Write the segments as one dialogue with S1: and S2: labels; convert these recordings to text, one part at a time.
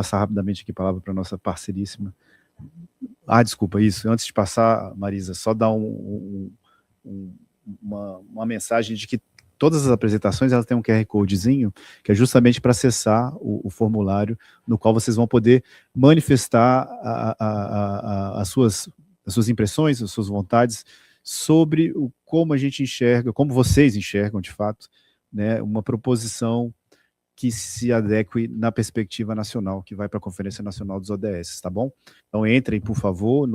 S1: passar rapidamente aqui a palavra para a nossa parceiríssima. Desculpa, isso. Antes de passar, Marisa, só dar uma mensagem de que todas as apresentações elas têm um QR Codezinho, que é justamente para acessar o formulário, no qual vocês vão poder manifestar as suas impressões, as suas vontades, sobre como a gente enxerga, como vocês enxergam, de fato, né, uma proposição que se adeque na perspectiva nacional, que vai para a Conferência Nacional dos ODS, tá bom? Então entrem, por favor,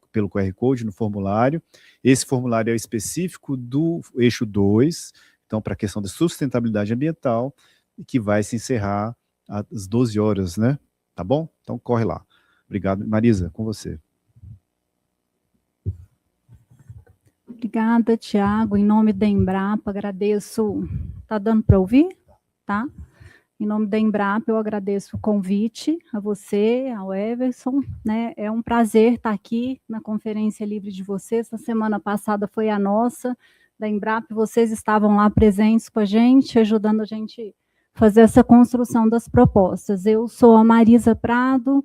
S1: pelo QR Code, no formulário. Esse formulário é específico do eixo 2, então para a questão da sustentabilidade ambiental, que vai se encerrar às 12 horas, né? Tá bom? Então corre lá. Obrigado. Marisa, com você.
S2: Obrigada, Tiago. Em nome da Embrapa, agradeço. Está dando para ouvir? Tá? Em nome da Embrapa, eu agradeço o convite a você, ao Everson, né? É um prazer estar aqui na Conferência Livre de vocês. A semana passada foi a nossa, da Embrapa, e vocês estavam lá presentes com a gente, ajudando a gente a fazer essa construção das propostas. Eu sou a Marisa Prado,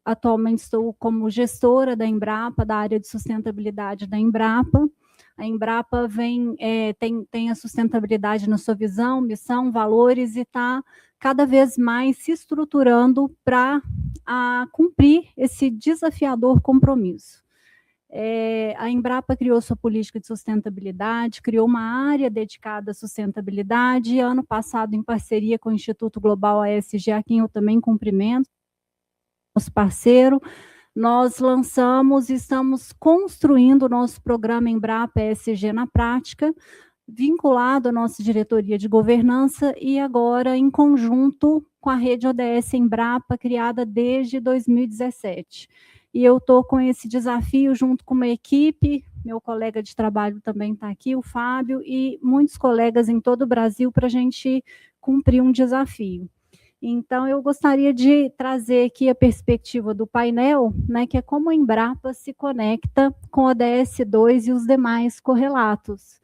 S2: atualmente estou como gestora da Embrapa, da área de sustentabilidade da Embrapa. A Embrapa tem a sustentabilidade na sua visão, missão, valores, e está cada vez mais se estruturando para cumprir esse desafiador compromisso. A Embrapa criou sua política de sustentabilidade, criou uma área dedicada à sustentabilidade, e ano passado, em parceria com o Instituto Global ASG, a quem eu também cumprimento, nosso parceiro, nós lançamos e estamos construindo o nosso programa Embrapa ESG na prática, vinculado à nossa diretoria de governança e agora em conjunto com a rede ODS Embrapa, criada desde 2017. E eu estou com esse desafio junto com uma equipe, meu colega de trabalho também está aqui, o Fábio, e muitos colegas em todo o Brasil para a gente cumprir um desafio. Então, eu gostaria de trazer aqui a perspectiva do painel, né, que é como a Embrapa se conecta com a ODS2 e os demais correlatos.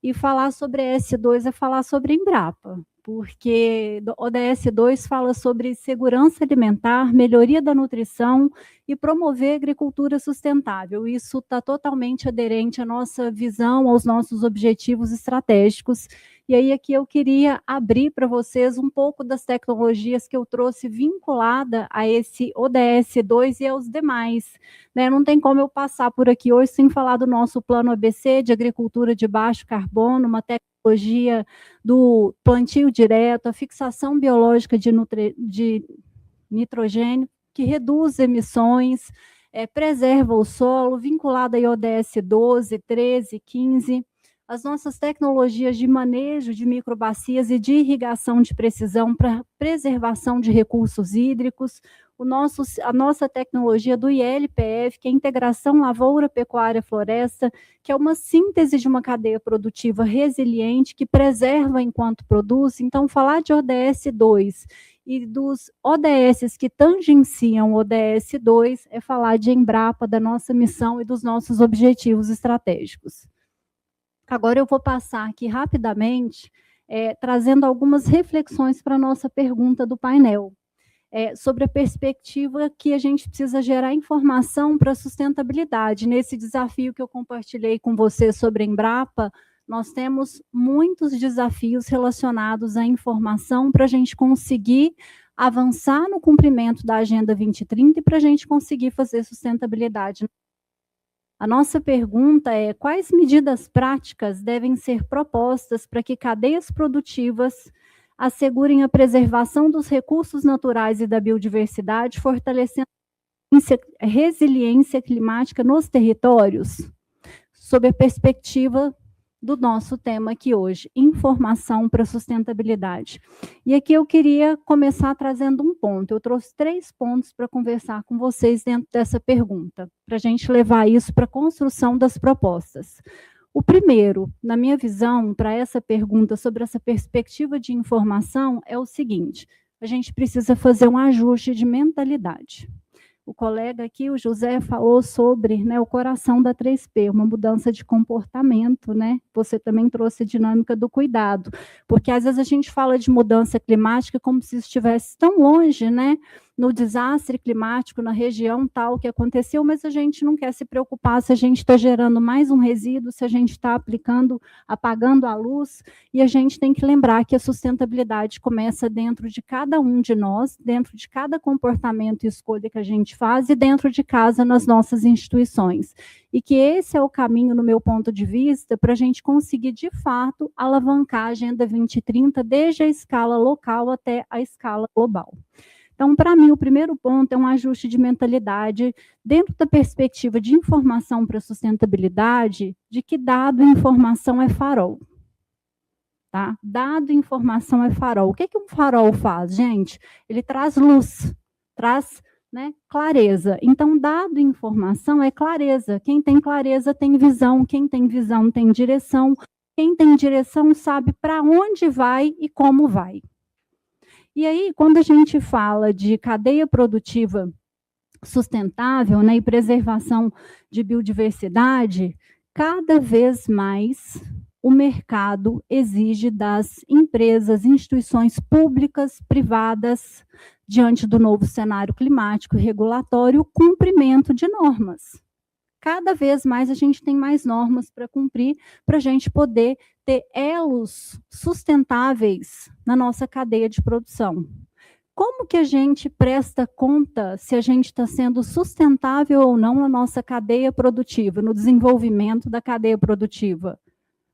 S2: E falar sobre a S2 é falar sobre a Embrapa, porque o ODS2 fala sobre segurança alimentar, melhoria da nutrição e promover a agricultura sustentável. Isso está totalmente aderente à nossa visão, aos nossos objetivos estratégicos. E aí aqui eu queria abrir para vocês um pouco das tecnologias que eu trouxe vinculada a esse ODS2 e aos demais, né? Não tem como eu passar por aqui hoje sem falar do nosso plano ABC de agricultura de baixo carbono, uma tecnologia do plantio direto, a fixação biológica de nitrogênio, que reduz emissões, preserva o solo, vinculada a ODS 12, 13, 15, as nossas tecnologias de manejo de microbacias e de irrigação de precisão para preservação de recursos hídricos, a nossa tecnologia do ILPF, que é a integração lavoura, pecuária, floresta, que é uma síntese de uma cadeia produtiva resiliente que preserva enquanto produz. Então, falar de ODS 2 e dos ODS que tangenciam o ODS 2 é falar de Embrapa, da nossa missão e dos nossos objetivos estratégicos. Agora eu vou passar aqui rapidamente, trazendo algumas reflexões para a nossa pergunta do painel, sobre a perspectiva que a gente precisa gerar informação para a sustentabilidade. Nesse desafio que eu compartilhei com você sobre a Embrapa, nós temos muitos desafios relacionados à informação para a gente conseguir avançar no cumprimento da Agenda 2030 e para a gente conseguir fazer sustentabilidade. A nossa pergunta é: quais medidas práticas devem ser propostas para que cadeias produtivas assegurem a preservação dos recursos naturais e da biodiversidade, fortalecendo a resiliência climática nos territórios? Sob a perspectiva do nosso tema aqui hoje, informação para sustentabilidade. E aqui eu queria começar trazendo um ponto. Eu trouxe 3 pontos para conversar com vocês dentro dessa pergunta, para a gente levar isso para a construção das propostas. O primeiro, na minha visão, para essa pergunta sobre essa perspectiva de informação, é o seguinte: a gente precisa fazer um ajuste de mentalidade. o colega aqui, o José, falou sobre, né, o coração da 3P, uma mudança de comportamento, né? Você também trouxe a dinâmica do cuidado, porque às vezes a gente fala de mudança climática como se estivesse tão longe, né? No desastre climático, na região tal que aconteceu, mas a gente não quer se preocupar se a gente está gerando mais um resíduo, se a gente está apagando a luz, e a gente tem que lembrar que a sustentabilidade começa dentro de cada um de nós, dentro de cada comportamento e escolha que a gente faz, e dentro de casa, nas nossas instituições. E que esse é o caminho, no meu ponto de vista, para a gente conseguir, de fato, alavancar a Agenda 2030, desde a escala local até a escala global. Então, para mim, o primeiro ponto é um ajuste de mentalidade dentro da perspectiva de informação para sustentabilidade, de que dado e informação é farol. Tá? Dado e informação é farol. O que um farol faz, gente? Ele traz luz, traz, né, clareza. Então, dado e informação é clareza. Quem tem clareza tem visão, quem tem visão tem direção, quem tem direção sabe para onde vai e como vai. E aí, quando a gente fala de cadeia produtiva sustentável, né, e preservação de biodiversidade, cada vez mais o mercado exige das empresas, instituições públicas, privadas, diante do novo cenário climático e regulatório, o cumprimento de normas. Cada vez mais a gente tem mais normas para cumprir, para a gente poder ter elos sustentáveis na nossa cadeia de produção. Como que a gente presta conta se a gente está sendo sustentável ou não na nossa cadeia produtiva, no desenvolvimento da cadeia produtiva?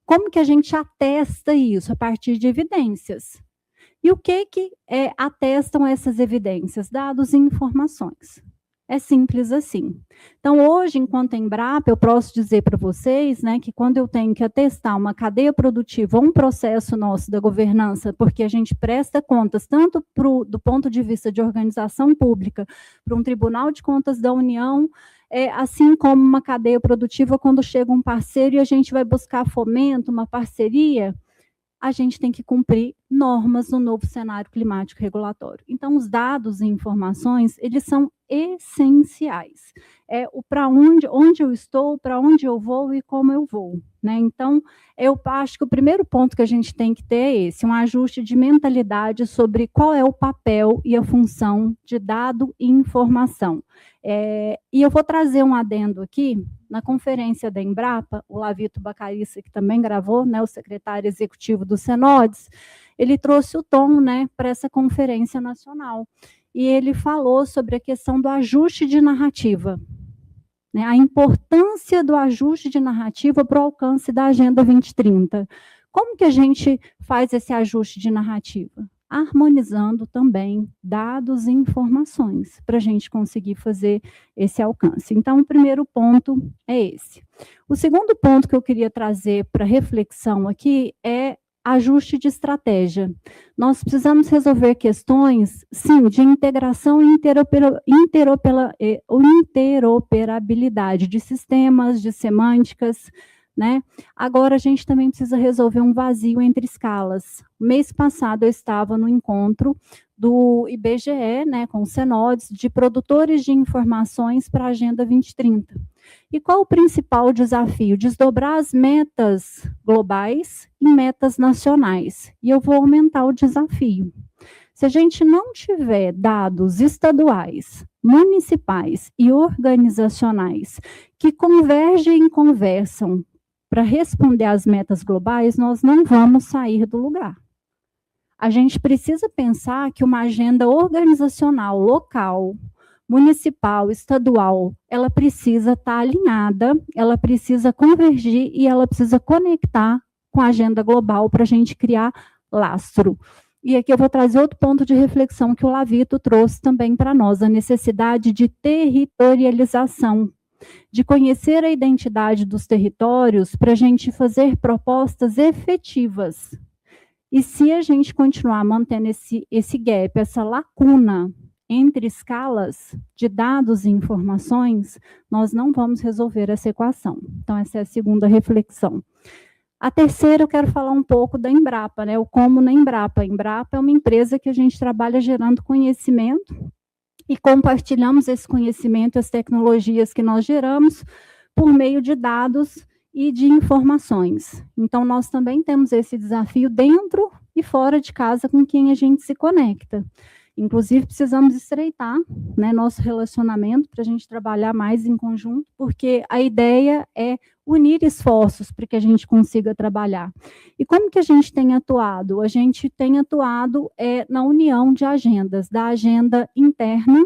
S2: Como que a gente atesta isso? A partir de evidências. E o que atestam essas evidências? Dados e informações. É simples assim. Então, hoje, enquanto Embrapa, eu posso dizer para vocês, né, que quando eu tenho que atestar uma cadeia produtiva, um processo nosso da governança, porque a gente presta contas tanto do ponto de vista de organização pública, para um Tribunal de Contas da União, assim como uma cadeia produtiva, quando chega um parceiro e a gente vai buscar fomento, uma parceria, a gente tem que cumprir normas no novo cenário climático regulatório. Então, os dados e informações, eles são essenciais. É o para onde eu estou, para onde eu vou e como eu vou. Né? Então, eu acho que o primeiro ponto que a gente tem que ter é esse, um ajuste de mentalidade sobre qual é o papel e a função de dado e informação. E eu vou trazer um adendo aqui, na conferência da Embrapa, o Lavito Bacarissa, que também gravou, né, o secretário executivo do Senodes, ele trouxe o tom, né, para essa conferência nacional. E ele falou sobre a questão do ajuste de narrativa, né, a importância do ajuste de narrativa para o alcance da Agenda 2030. Como que a gente faz esse ajuste de narrativa? Harmonizando também dados e informações, para a gente conseguir fazer esse alcance. Então, o primeiro ponto é esse. O segundo ponto que eu queria trazer para reflexão aqui é ajuste de estratégia. Nós precisamos resolver questões, sim, de integração e interoperabilidade de sistemas, de semânticas, né? Agora, a gente também precisa resolver um vazio entre escalas. Mês passado, eu estava no encontro do IBGE, né, com o Senodes, de produtores de informações para a Agenda 2030. E qual o principal desafio? Desdobrar as metas globais em metas nacionais. E eu vou aumentar o desafio. Se a gente não tiver dados estaduais, municipais e organizacionais que convergem e conversam para responder às metas globais, nós não vamos sair do lugar. A gente precisa pensar que uma agenda organizacional local, municipal, estadual, ela precisa estar alinhada, ela precisa convergir e ela precisa conectar com a agenda global para a gente criar lastro. E aqui eu vou trazer outro ponto de reflexão que o Lavito trouxe também para nós, a necessidade de territorialização, de conhecer a identidade dos territórios para a gente fazer propostas efetivas. E se a gente continuar mantendo esse gap, essa lacuna entre escalas de dados e informações, nós não vamos resolver essa equação. Então, essa é a segunda reflexão. A terceira, eu quero falar um pouco da Embrapa, né? O como na Embrapa. A Embrapa é uma empresa que a gente trabalha gerando conhecimento e compartilhamos esse conhecimento, as tecnologias que nós geramos, por meio de dados e de informações. Então, nós também temos esse desafio dentro e fora de casa com quem a gente se conecta. Inclusive, precisamos estreitar, né, nosso relacionamento para a gente trabalhar mais em conjunto, porque a ideia é unir esforços para que a gente consiga trabalhar. E como que a gente tem atuado? A gente tem atuado na união de agendas, da agenda interna,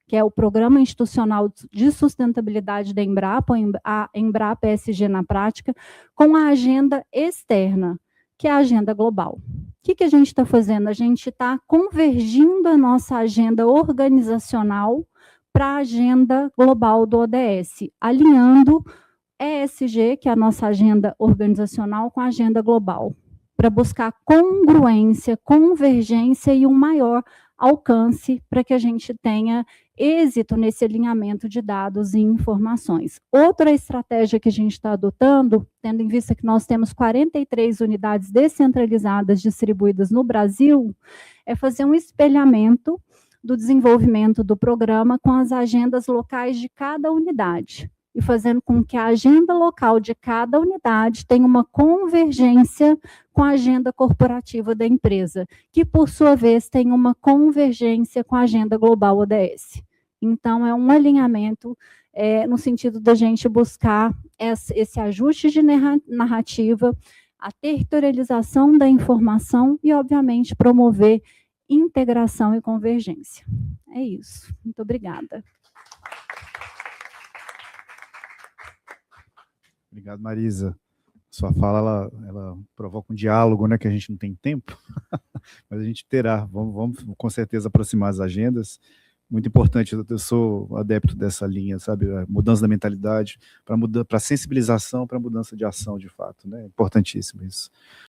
S2: que é o Programa Institucional de Sustentabilidade da Embrapa, a Embrapa ESG na prática, com a agenda externa, que é a agenda global. O que a gente está fazendo? A gente está convergindo a nossa agenda organizacional para a agenda global do ODS, alinhando ESG, que é a nossa agenda organizacional, com a agenda global, para buscar congruência, convergência e um maior alcance para que a gente tenha êxito nesse alinhamento de dados e informações. Outra estratégia que a gente está adotando, tendo em vista que nós temos 43 unidades descentralizadas distribuídas no Brasil, é fazer um espelhamento do desenvolvimento do programa com as agendas locais de cada unidade, e fazendo com que a agenda local de cada unidade tenha uma convergência com a agenda corporativa da empresa, que, por sua vez, tem uma convergência com a agenda global ODS. Então, é um alinhamento no sentido da gente buscar esse ajuste de narrativa, a territorialização da informação e, obviamente, promover integração e convergência. É isso. Muito obrigada.
S1: Obrigado, Marisa. Sua fala, ela provoca um diálogo, né, que a gente não tem tempo, mas a gente terá. Vamos com certeza aproximar as agendas. Muito importante, eu sou adepto dessa linha, sabe, a mudança da mentalidade, para sensibilização, para mudança de ação, de fato, né, importantíssimo isso.